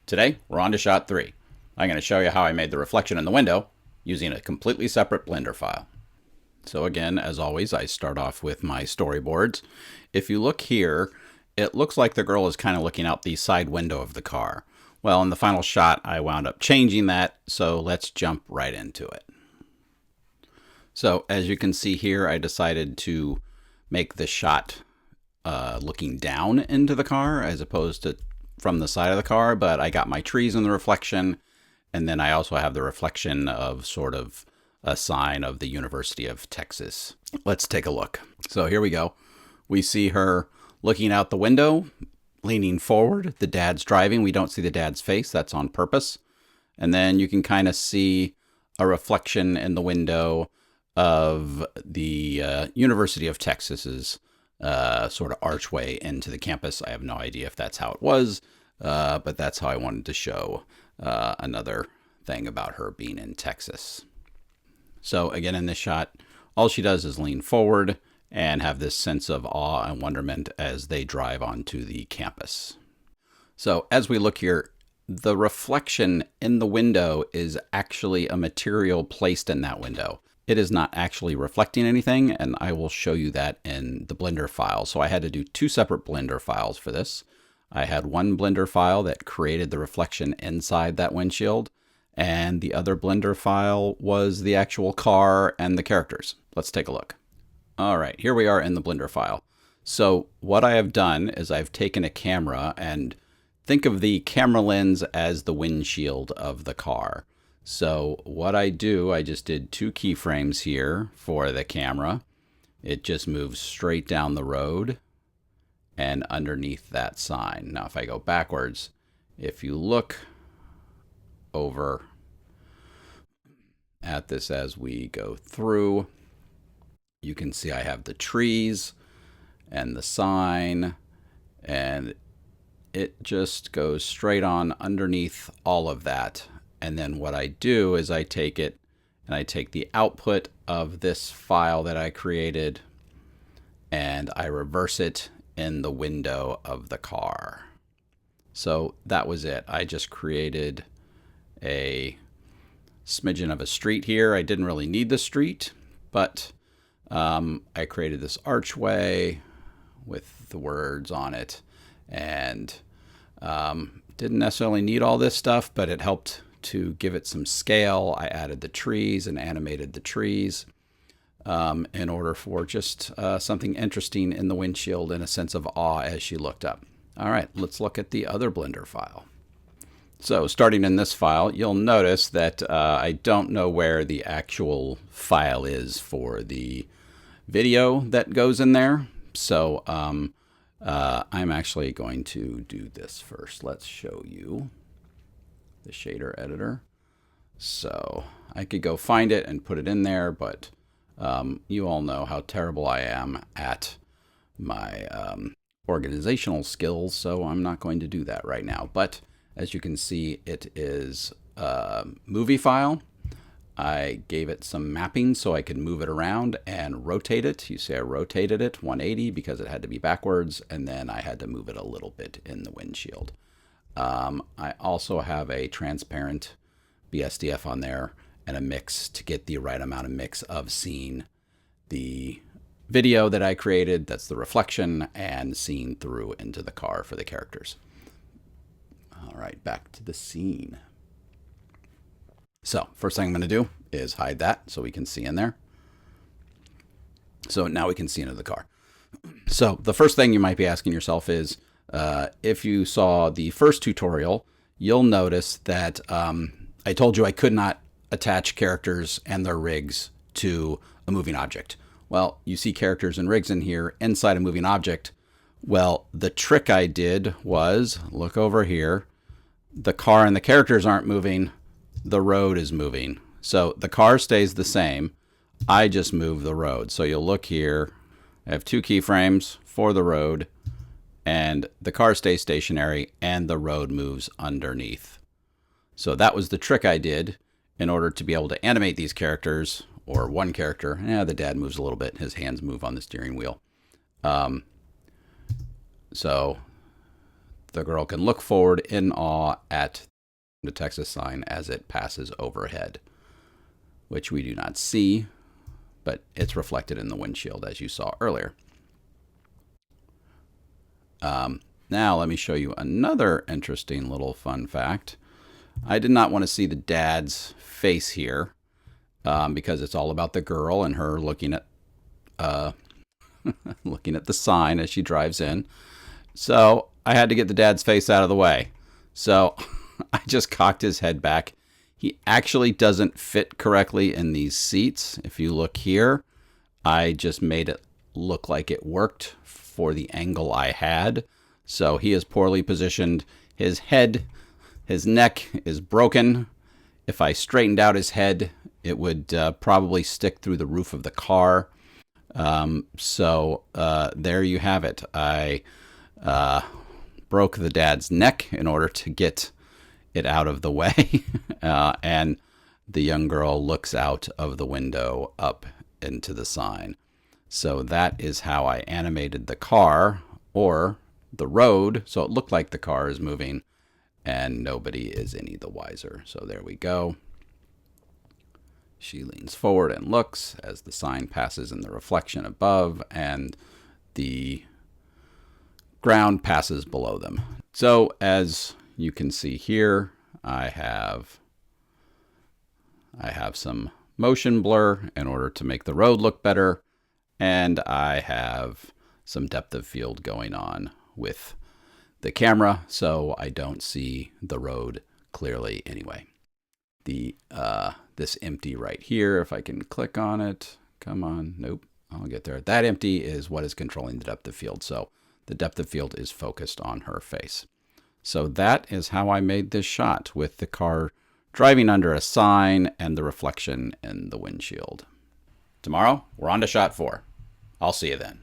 Today, we're on to Shot 3. I'm going to show you how I made the reflection in the window using a completely separate Blender file. So again, as always, I start off with my storyboards. If you look here, it looks like the girl is kind of looking out the side window of the car. Well, in the final shot, I wound up changing that, so let's jump right into it. So as you can see here, I decided to make the shot looking down into the car as opposed to from the side of the car, but I got my trees in the reflection, and then I also have the reflection of sort of a sign of the University of Texas. Let's take a look. So here we go. We see her looking out the window, leaning forward. The dad's driving. We don't see the dad's face. That's on purpose. And then you can kind of see a reflection in the window of the University of Texas's sort of archway into the campus. I have no idea if that's how it was, but that's how I wanted to show another thing about her being in Texas. So again, in this shot, all she does is lean forward and have this sense of awe and wonderment as they drive onto the campus. So as we look here, the reflection in the window is actually a material placed in that window. It is not actually reflecting anything, and I will show you that in the Blender file. So I had to do two separate Blender files for this. I had one Blender file that created the reflection inside that windshield, and the other Blender file was the actual car and the characters. Let's take a look. All right, here we are in the Blender file. So what I have done is I've taken a camera, and think of the camera lens as the windshield of the car. So what I do, I just did two keyframes here for the camera. It just moves straight down the road and underneath that sign. Now, if I go backwards, if you look over at this as we go through, you can see I have the trees and the sign, and it just goes straight on underneath all of that. And then what I do is I take it and I take the output of this file that I created and I reverse it in the window of the car. So that was it. I just created a smidgen of a street here. I didn't really need the street, but I created this archway with the words on it, and didn't necessarily need all this stuff, but it helped to give it some scale. I added the trees and animated the trees in order for just something interesting in the windshield and a sense of awe as she looked up. All right, let's look at the other Blender file. So starting in this file, you'll notice that I don't know where the actual file is for the video that goes in there. So I'm actually going to do this first. Let's show you the shader editor. So I could go find it and put it in there, but you all know how terrible I am at my organizational skills, so I'm not going to do that right now. But as you can see, it is a movie file. I gave it some mapping so I could move it around and rotate it. You see I rotated it 180 because it had to be backwards, and then I had to move it a little bit in the windshield. I also have a transparent BSDF on there and a mix to get the right amount of mix of seeing the video that I created, that's the reflection, and seeing through into the car for the characters. All right, back to the scene. So first thing I'm going to do is hide that so we can see in there. So now we can see into the car. So the first thing you might be asking yourself is, if you saw the first tutorial, you'll notice that I told you I could not attach characters and their rigs to a moving object. Well, you see characters and rigs in here inside a moving object. Well, the trick I did was, look over here, the car and the characters aren't moving, the road is moving. So the car stays the same, I just move the road. So you'll look here, I have two keyframes for the road, and the car stays stationary and the road moves underneath. So that was the trick I did in order to be able to animate these characters, or one character. The dad moves a little bit, his hands move on the steering wheel. So the girl can look forward in awe at the Texas sign as it passes overhead, which we do not see, but it's reflected in the windshield as you saw earlier. Now let me show you another interesting little fun fact. I did not want to see the dad's face here because it's all about the girl and her looking at looking at the sign as she drives in. So I had to get the dad's face out of the way. So I just cocked his head back. He actually doesn't fit correctly in these seats. If you look here, I just made it look like it worked for the angle I had. So he is poorly positioned. His head, his neck is broken. If I straightened out his head, it would probably stick through the roof of the car. So there you have it. I broke the dad's neck in order to get it out of the way. And the young girl looks out of the window up into the sign. So that is how I animated the car or the road. So it looked like the car is moving and nobody is any the wiser. So there we go. She leans forward and looks as the sign passes in the reflection above and the ground passes below them. So as you can see here, I have some motion blur in order to make the road look better, and I have some depth of field going on with the camera so I don't see the road clearly anyway. This empty right here, if I can click on it, come on, nope, I'll get there. That empty is what is controlling the depth of field. So the depth of field is focused on her face. So that is how I made this shot with the car driving under a sign and the reflection in the windshield. Tomorrow, we're on to shot 4. I'll see you then.